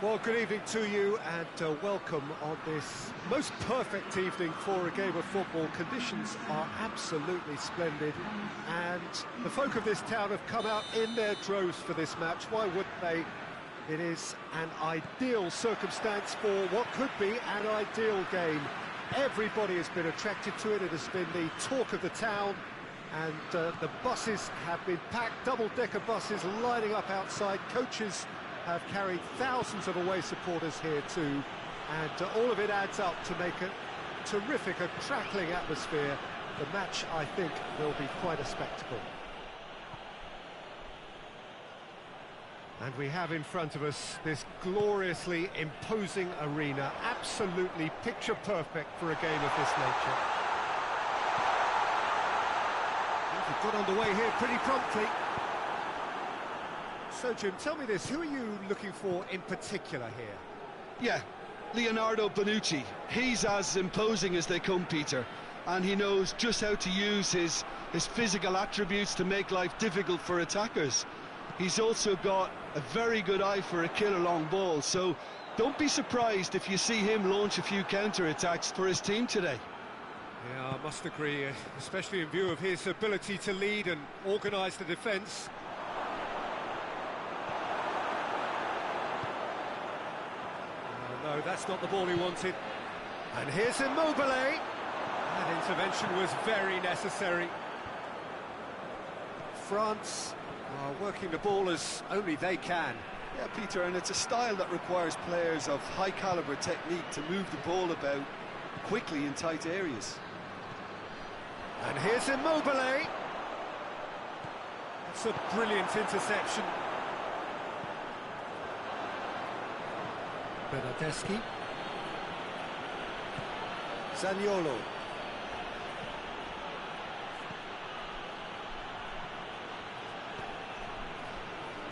Well, good evening to you and welcome on this most perfect evening for a game of football. Conditions are absolutely splendid and the folk of this town have come out in their droves for this match. Why wouldn't they? It is an ideal circumstance for what could be an ideal game. Everybody has been attracted to it. It has been the talk of the town, and the buses have been packed, double-decker buses lining up outside. Coaches have carried thousands of away supporters here too, and all of it adds up to make a terrific, crackling atmosphere. The match, I think, will be quite a spectacle. And we have in front of us this gloriously imposing arena, absolutely picture-perfect for a game of this nature. We've got underway here pretty promptly. So, Jim, tell me this, who are you looking for in particular here? Yeah, Leonardo Bonucci. He's as imposing as they come, Peter, and he knows just how to use his physical attributes to make life difficult for attackers. He's also got a very good eye for a killer long ball, so don't be surprised if you see him launch a few counter-attacks for his team today. Yeah, I must agree, especially in view of his ability to lead and organise the defence. No, that's not the ball he wanted. And here's Immobile. That intervention was very necessary. France are working the ball as only they can. Yeah, Peter, and it's a style that requires players of high-caliber technique to move the ball about quickly in tight areas. And here's Immobile. That's a brilliant interception. Bernardeschi. Zaniolo.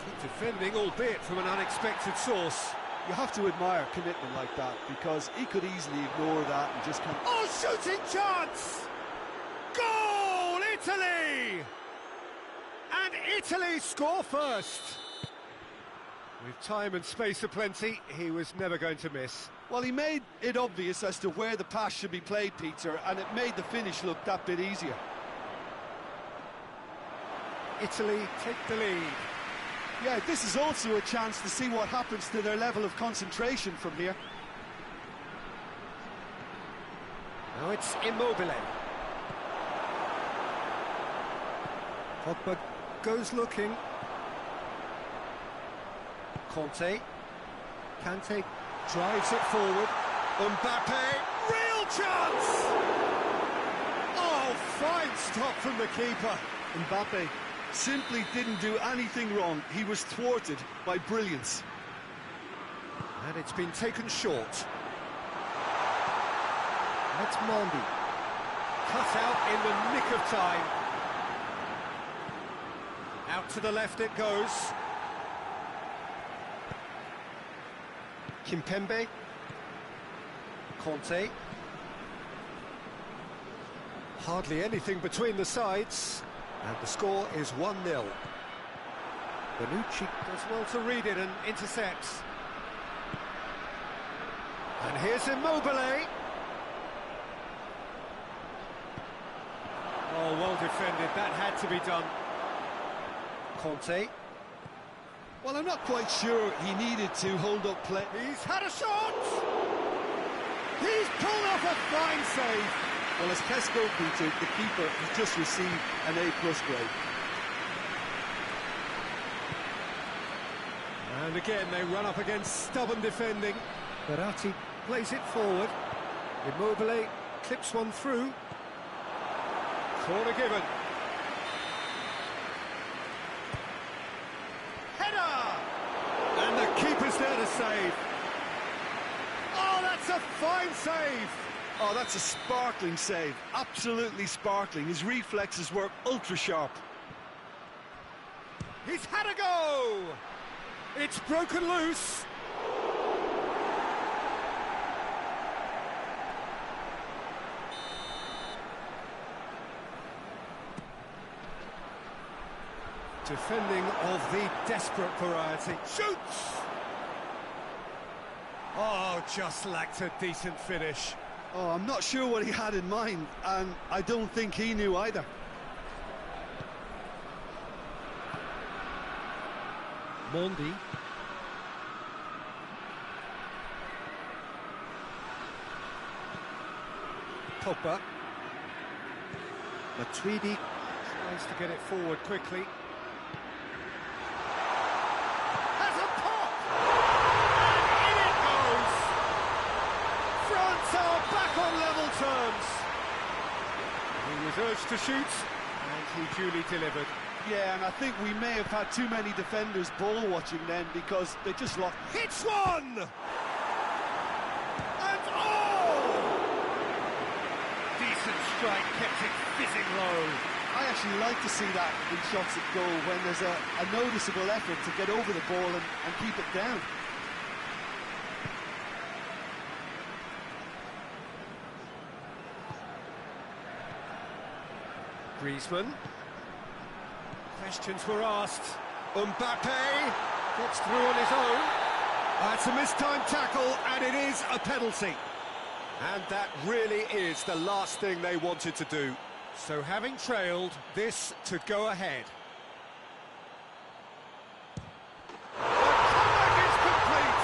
Good defending, albeit from an unexpected source. You have to admire commitment like that, because he could easily ignore that and just come... Oh, shooting chance! Goal, Italy! And Italy score first. With time and space aplenty, he was never going to miss. Well, he made it obvious as to where the pass should be played, Peter, and it made the finish look that bit easier. Italy take the lead. Yeah, this is also a chance to see what happens to their level of concentration from here. Now it's Immobile. Pogba goes looking. Kante drives it forward. Mbappe, real chance! Oh, fine stop from the keeper. Mbappe simply didn't do anything wrong. He was thwarted by brilliance. And it's been taken short. That's Mondi. Cut out in the nick of time. Out to the left it goes. Kimpembe. Conte. Hardly anything between the sides, and the score is 1-0. Bonucci does well to read it and intercepts. And here's Immobile. Oh, well defended, that had to be done. Conte. Well, I'm not quite sure he needed to hold up play. He's had a shot! He's pulled off a fine save! Well, as tests go, Peter, the keeper has just received an A+ grade. And again, they run up against stubborn defending. Verratti plays it forward. Immobile clips one through. Corner given. And the keeper's there to save. Oh, that's a fine save. Oh, that's a sparkling save. Absolutely sparkling. His reflexes were ultra-sharp. He's had a go. It's broken loose. Defending of the desperate variety. Shoots! Oh, just lacked a decent finish. Oh, I'm not sure what he had in mind, and I don't think he knew either. Mondi. Pogba. Matuidi tries to get it forward quickly. Has a pop! And in it goes! France are back on level terms. He was urged to shoot, and he duly delivered. Yeah, and I think we may have had too many defenders ball watching then, because they just lost. Hits one! And oh! Decent strike, kept it fizzing low. I actually like to see that in shots at goal, when there's a noticeable effort to get over the ball and keep it down. Griezmann. Questions were asked. Mbappe gets through on his own. That's a mistimed tackle, and it is a penalty. And that really is the last thing they wanted to do. So having trailed, this to go ahead. The comeback is complete.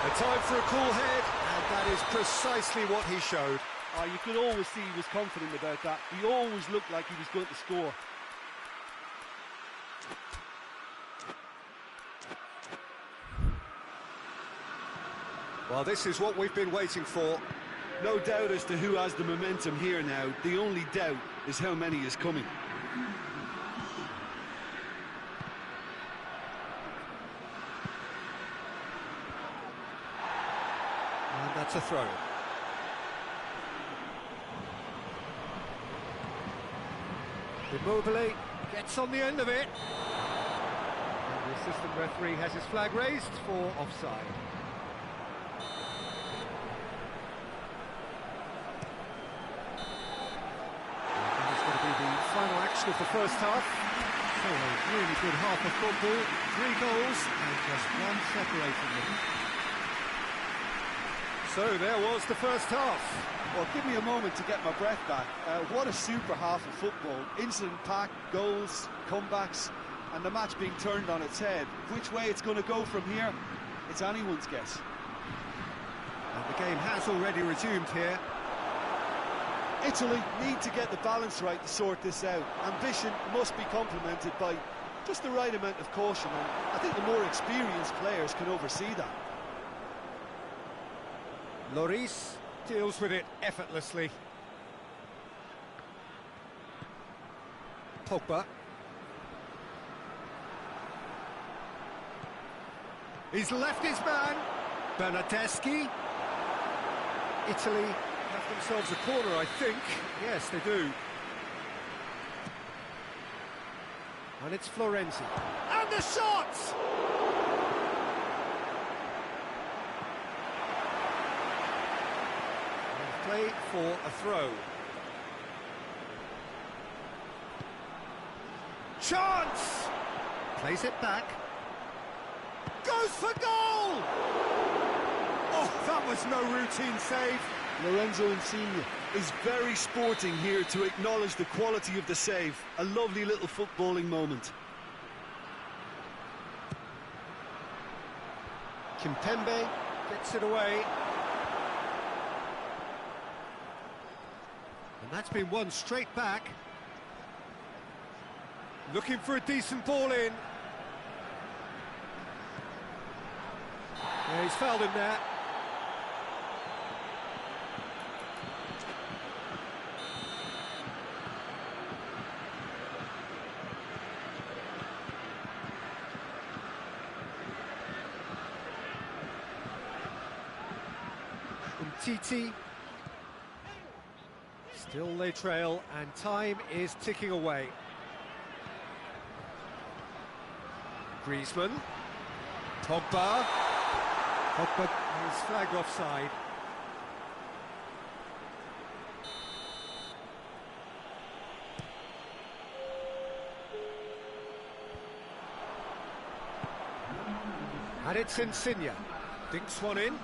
A time for a cool head, and that is precisely what he showed. Oh, you could always see he was confident about that. He always looked like he was going to score. Well, this is what we've been waiting for. No doubt as to who has the momentum here now. The only doubt is how many is coming. And that's a throw. Immobile gets on the end of it. And the assistant referee has his flag raised for offside. Final action of the first half. So a really good half of football, 3 goals and just one separating them. So there was the first half. Well, give me a moment to get my breath back. What a super half of football. Incident-packed, goals, comebacks, and the match being turned on its head. Which way it's going to go from here, it's anyone's guess. And the game has already resumed here. Italy need to get the balance right to sort this out. Ambition must be complemented by just the right amount of caution, and I think the more experienced players can oversee that. Lloris deals with it effortlessly. Pogba. He's left his man. Bernardeschi. Italy have themselves a corner, I think. Yes, they do. And it's Florenzi. And the shot! And play for a throw. Chance! Plays it back. Goes for goal! Oh, that was no routine save. Lorenzo Insigne is very sporting here to acknowledge the quality of the save. A lovely little footballing moment. Kimpembe gets it away. And that's been won straight back. Looking for a decent ball in. Yeah, he's fouled him there. Titi. Still they trail, and time is ticking away. Griezmann. Pogba. Pogba is flagged offside. And it's Insigne. Dinks one in. And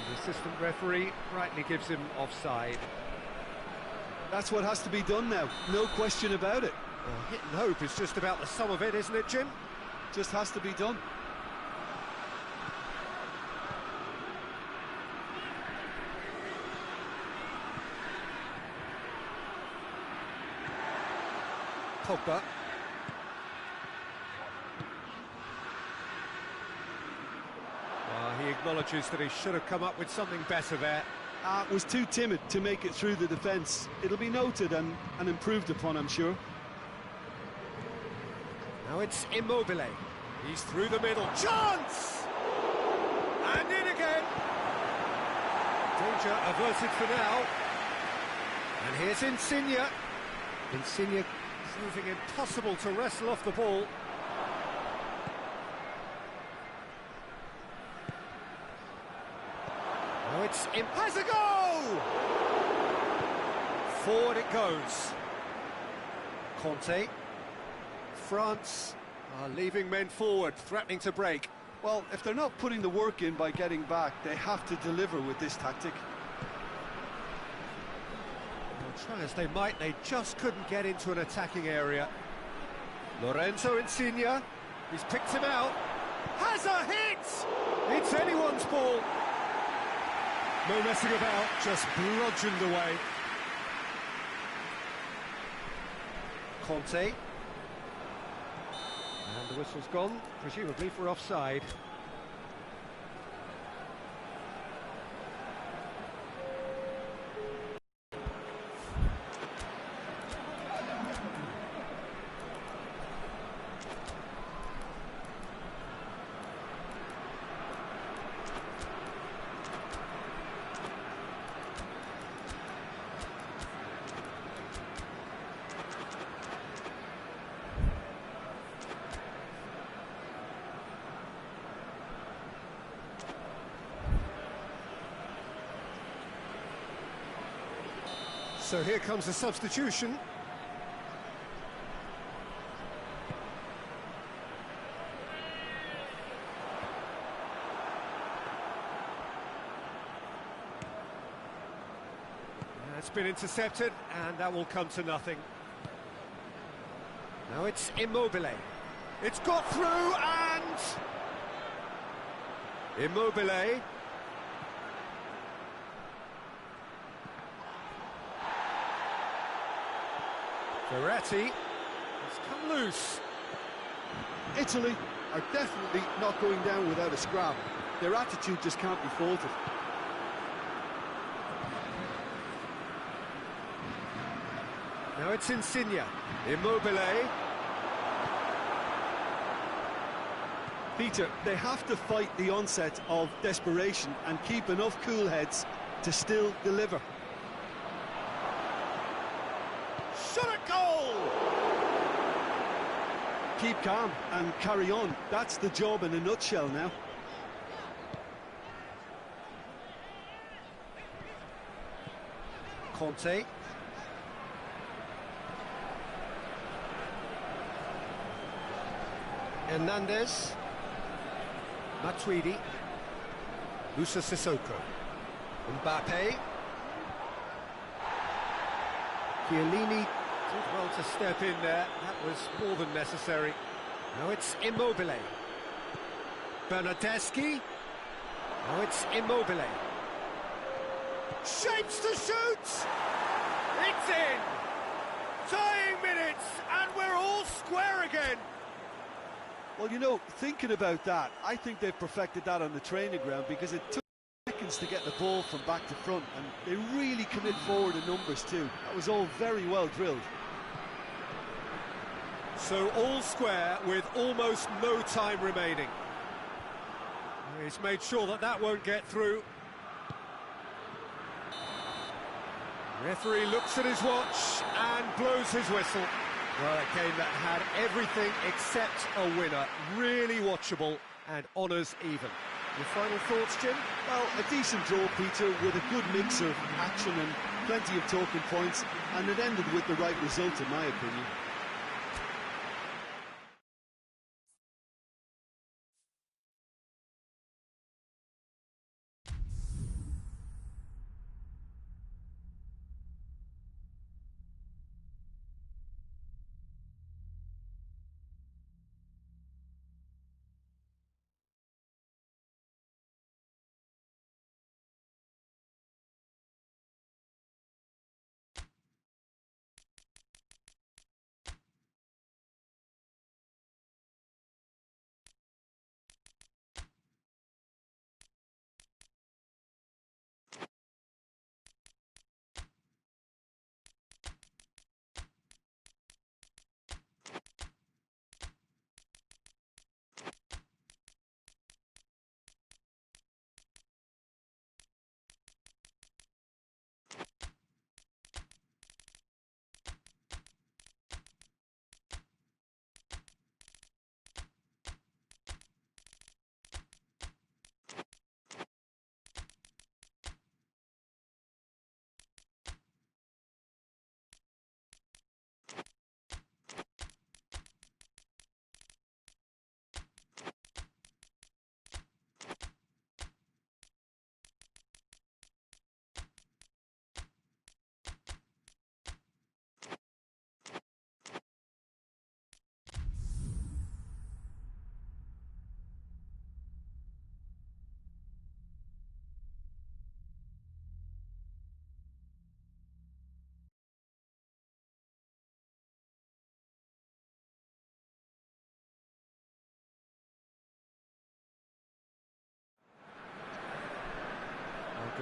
the assistant referee rightly gives him offside. That's what has to be done now, no question about it. Well, hit and hope is just about the sum of it, isn't it, Jim? Just has to be done. Pogba. Well, he acknowledges that he should have come up with something better there. Was too timid to make it through the defence. It'll be noted and improved upon, I'm sure. Now it's Immobile. He's through the middle. Chance! And in again. Danger averted for now. And here's Insigne. Insigne proving impossible to wrestle off the ball. Now it's has a goal! Forward it goes. Conte. France are leaving men forward, threatening to break. Well, if they're not putting the work in by getting back, they have to deliver with this tactic. Well, try as they might, they just couldn't get into an attacking area. Lorenzo Insigne, he's picked him out. Has a hit! It's anyone's ball. No messing about, just bludgeoned away. Conte. And the whistle's gone, presumably for offside. So here comes a substitution. It's been intercepted, and that will come to nothing. Now it's Immobile. It's got through, and Immobile. Verratti has come loose. Italy are definitely not going down without a scrap. Their attitude just can't be faulted. Now it's Insigne. Immobile. Peter, they have to fight the onset of desperation and keep enough cool heads to still deliver. Shot a goal! Keep calm and carry on. That's the job in a nutshell now. Conte. Hernandez. Matuidi. Musa Sissoko. Mbappe. Chiellini did well to step in there. That was more than necessary. Now it's Immobile. Bernardeschi. Now it's Immobile. Shapes to shoot! It's in! Tying minutes, and we're all square again. Well, you know, thinking about that, I think they've perfected that on the training ground because it took seconds to get the ball from back to front, and they really commit forward in numbers too. That was all very well drilled. So all square with almost no time remaining. He's made sure that that won't get through. Referee looks at his watch and blows his whistle. Well, a game that had everything except a winner. Really watchable and honours even. Your final thoughts, Jim? Well, a decent draw, Peter, with a good mix of action and plenty of talking points, and it ended with the right result, in my opinion.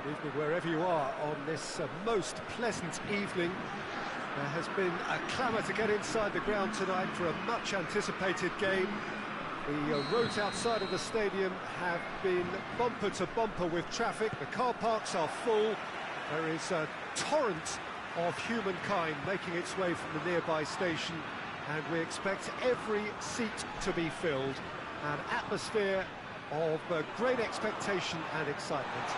Good evening wherever you are on this most pleasant evening. There has been a clamour to get inside the ground tonight for a much anticipated game. The roads outside of the stadium have been bumper to bumper with traffic. The car parks are full. There is a torrent of humankind making its way from the nearby station, and we expect every seat to be filled. An atmosphere of great expectation and excitement.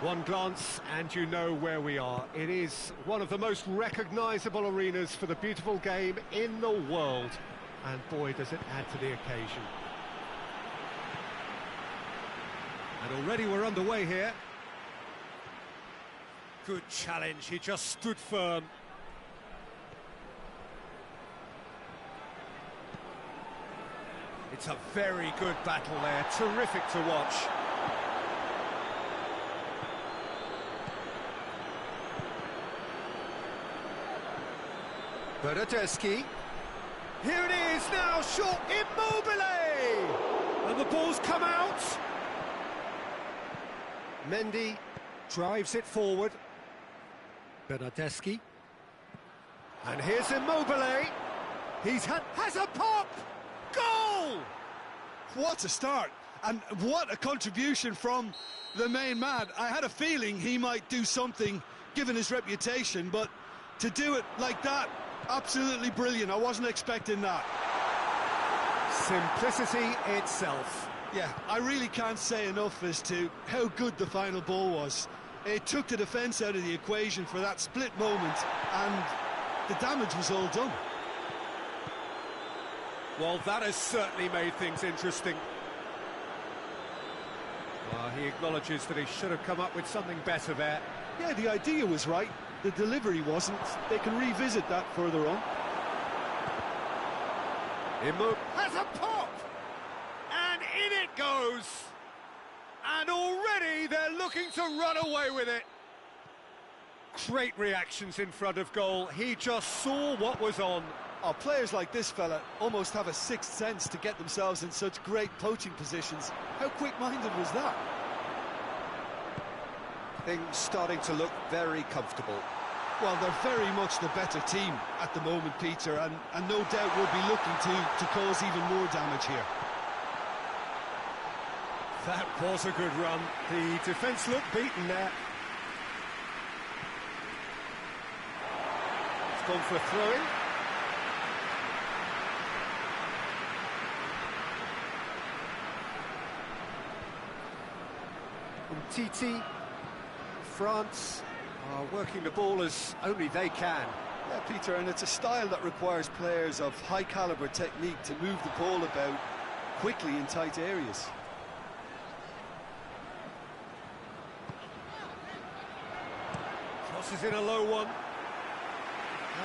One glance and you know where we are. It is one of the most recognisable arenas for the beautiful game in the world. And boy, does it add to the occasion. And already we're underway here. Good challenge, he just stood firm. It's a very good battle there, terrific to watch. Bernardeschi. Here it is now, short, Immobile! And the ball's come out. Mendy drives it forward. Bernardeschi. And here's Immobile. Has a pop! Goal! What a start, and what a contribution from the main man. I had a feeling he might do something, given his reputation, but to do it like that, absolutely brilliant. I wasn't expecting that. Simplicity itself. Yeah, I really can't say enough as to how good the final ball was. It took the defence out of the equation for that split moment, and the damage was all done. Well, that has certainly made things interesting. Well, he acknowledges that he should have come up with something better there. Yeah, the idea was right. The delivery wasn't. They can revisit that further on. Immobile has a pop! And in it goes! And already they're looking to run away with it. Great reactions in front of goal. He just saw what was on. Oh, players like this fella almost have a sixth sense to get themselves in such great poaching positions. How quick-minded was that? Things starting to look very comfortable. Well, they're very much the better team at the moment, Peter, and no doubt will be looking to cause even more damage here. That was a good run. The defence looked beaten there. It's gone for a throw-in. Titi, France are working the ball as only they can. Yeah, Peter, and it's a style that requires players of high-caliber technique to move the ball about quickly in tight areas. Crosses in a low one.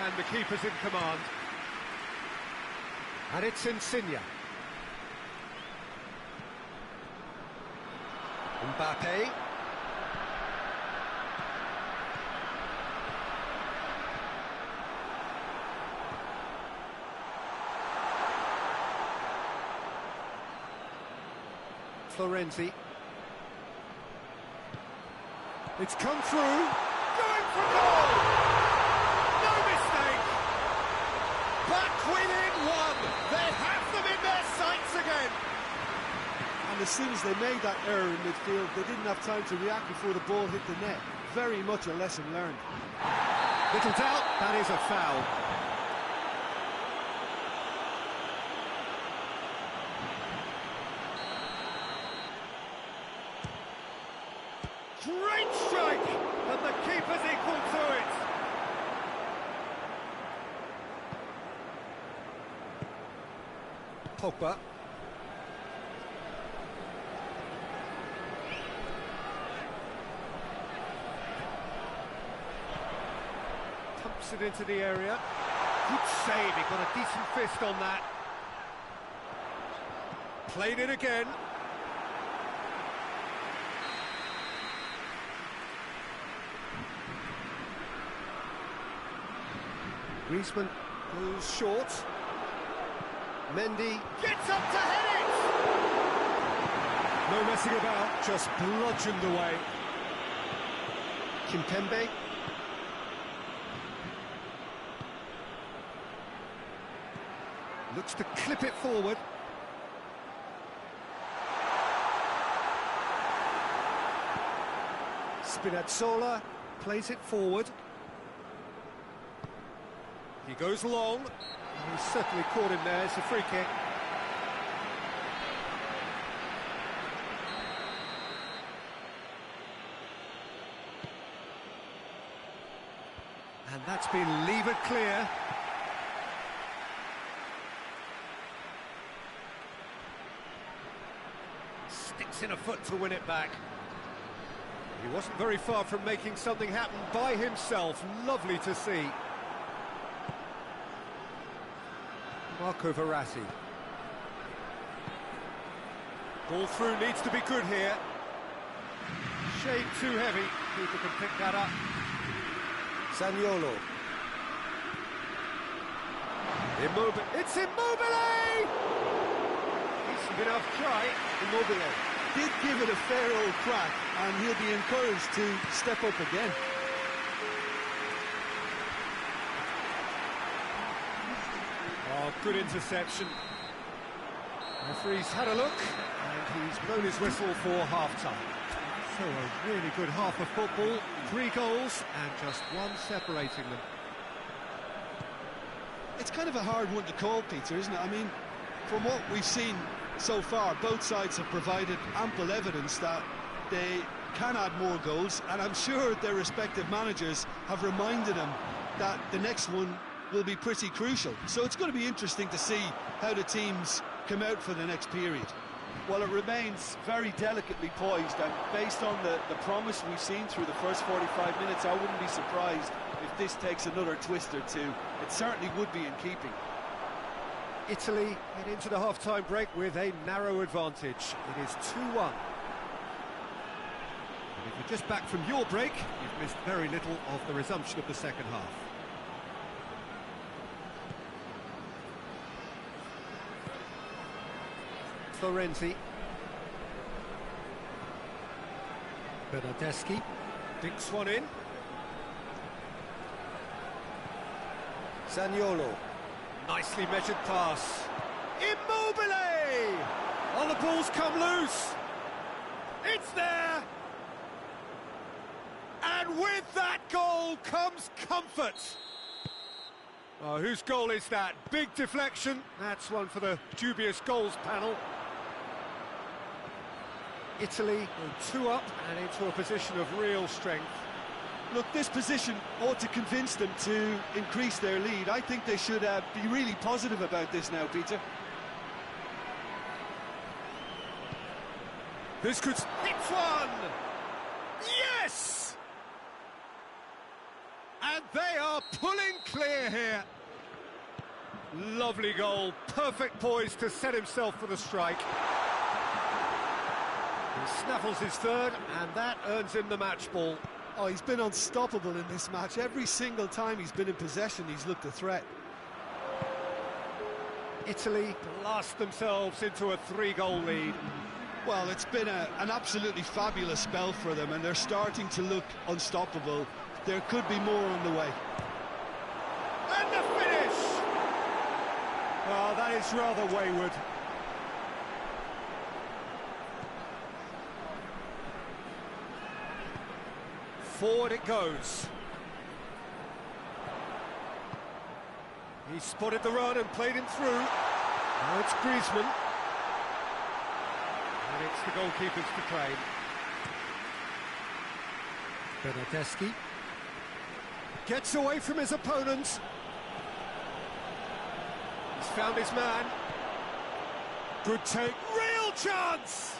And the keeper's in command. And it's Insigne. Mbappe. Florenzi. It's come through. Going for goal! No mistake! Back within one. They have them in their sights again. And as soon as they made that error in midfield, they didn't have time to react before the ball hit the net. Very much a lesson learned. Little doubt, that is a foul. Great strike! And the keeper's equal to it. Pogba. Pumps it into the area. Good save, he got a decent fist on that. Played it again. Griezmann goes short. Mendy gets up to head it! No messing about, just bludgeoned away. Kimpembe. Looks to clip it forward. Spinazzola plays it forward. He goes long. He's certainly caught him there. It's a free kick. And that's been levered clear. Sticks in a foot to win it back. He wasn't very far from making something happen by himself. Lovely to see. Marco Verratti. Ball through needs to be good here. Shade too heavy. Keeper can pick that up. Zaniolo. Immobile. It's Immobile! Decent enough try. Immobile did give it a fair old crack, and he'll be encouraged to step up again. Oh, good interception. Referee's had a look, and he's blown his whistle for half-time. So a really good half of football, 3 goals, and just one separating them. It's kind of a hard one to call, Peter, isn't it? I mean, from what we've seen so far, both sides have provided ample evidence that they can add more goals, and I'm sure their respective managers have reminded them that the next one will be pretty crucial. So it's going to be interesting to see how the teams come out for the next period. Well, it remains very delicately poised, and based on the promise we've seen through the first 45 minutes, I wouldn't be surprised if this takes another twist or two. It certainly would be in keeping. Italy head into the half-time break with a narrow advantage. It is 2-1. And if you're just back from your break, you've missed very little of the resumption of the second half. Florenzi. Bernardeschi dinks one in. Zaniolo. Nicely measured pass. Immobile! Oh, the ball's come loose. It's there. And with that goal comes comfort. Oh, whose goal is that? Big deflection. That's one for the dubious goals panel. Italy go 2 up and into a position of real strength. Look, this position ought to convince them to increase their lead. I think they should be really positive about this now, Peter. This could hit one! Yes! And they are pulling clear here. Lovely goal, perfect poise to set himself for the strike. He snaffles his third, and that earns him the match ball. Oh, he's been unstoppable in this match. Every single time he's been in possession, he's looked a threat. Italy blast themselves into a 3-goal lead. Well, it's been an absolutely fabulous spell for them, and they're starting to look unstoppable. There could be more on the way. And the finish! Oh, that is rather wayward. Forward it goes. He spotted the run and played him through. Now it's Griezmann. And it's the goalkeepers to claim. Bernardeschi gets away from his opponent. He's found his man. Good take. Real chance!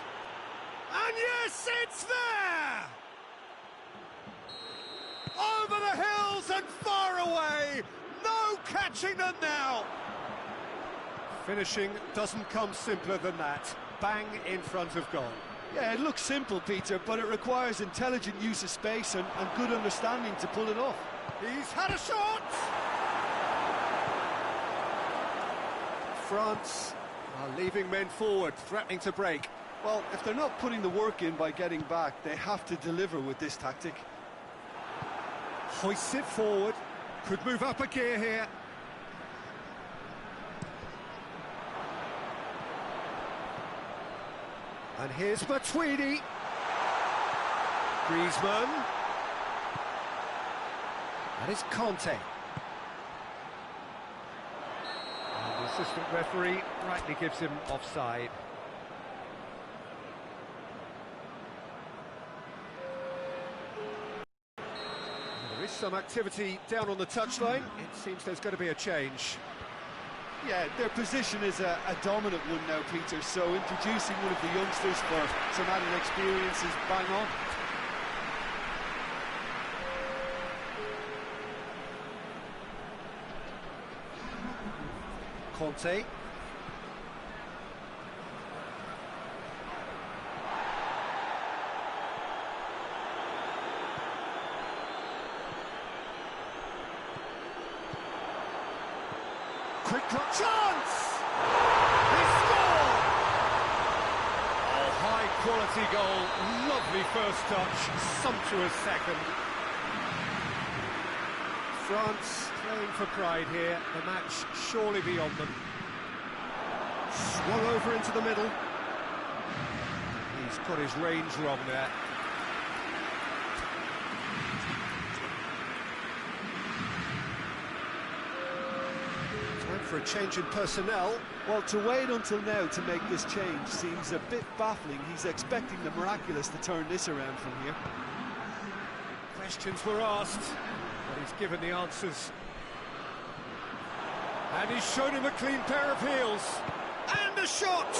And yes, it's there! Over the hills and far away. No catching them now. Finishing doesn't come simpler than that. Bang in front of goal. Yeah, it looks simple, Peter, but it requires intelligent use of space and good understanding to pull it off. He's had a shot! France are leaving men forward, threatening to break. Well, if they're not putting the work in by getting back, they have to deliver with this tactic. Hoists it forward. Could move up a gear here. And here's Matuidi. Griezmann. And it's Conte. And the assistant referee rightly gives him offside. There is some activity down on the touchline. It seems there's going to be a change. Yeah, their position is a dominant one now, Peter, so introducing one of the youngsters for some added experience is bang on. Conte. Quick chance! They score! Oh, high quality goal, lovely first touch, sumptuous second. France playing for pride here, the match surely beyond them. Swung over into the middle. He's got his range wrong there. Time for a change in personnel. Well, to wait until now to make this change seems a bit baffling. He's expecting the miraculous to turn this around from here. Questions were asked, but he's given the answers. And he's shown him a clean pair of heels. And a shot!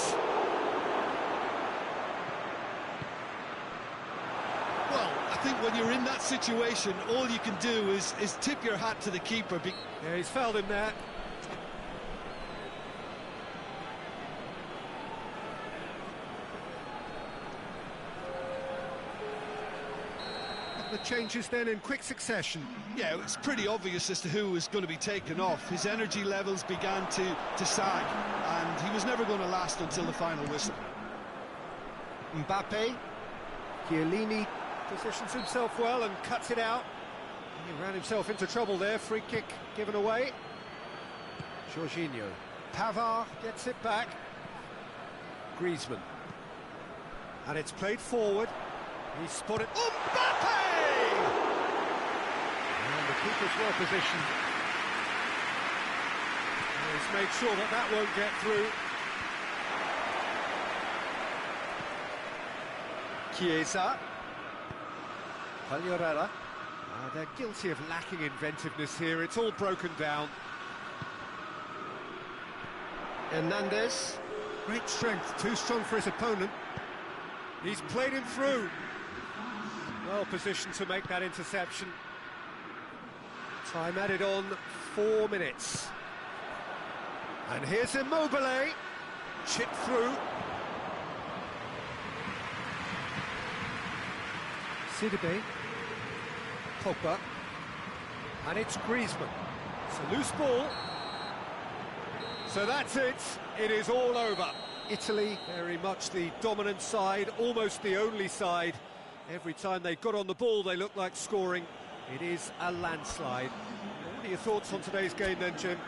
Well, I think when you're in that situation, all you can do is tip your hat to the keeper. Yeah, he's fouled him there. The changes then in quick succession. Yeah, it's pretty obvious as to who was going to be taken off. His energy levels began to sag, and he was never going to last until the final whistle. Mbappe. Chiellini positions himself well and cuts it out. He ran himself into trouble there. Free kick given away. Jorginho. Pavard gets it back. Griezmann. And it's played forward. He's spotted. Mbappe! And the keeper's well positioned. He's made sure that that won't get through. Chiesa. Pagliarella. They're guilty of lacking inventiveness here. It's all broken down. Hernandez. Great strength, too strong for his opponent. He's played him through. Well positioned to make that interception. Time added on, 4 minutes. And here's Immobile. Chip through. Sidibe. Pogba. And it's Griezmann. It's a loose ball. So that's it. It is all over. Italy, very much the dominant side, almost the only side. Every time they got on the ball, they looked like scoring. It is a landslide. What are your thoughts on today's game then, Jim?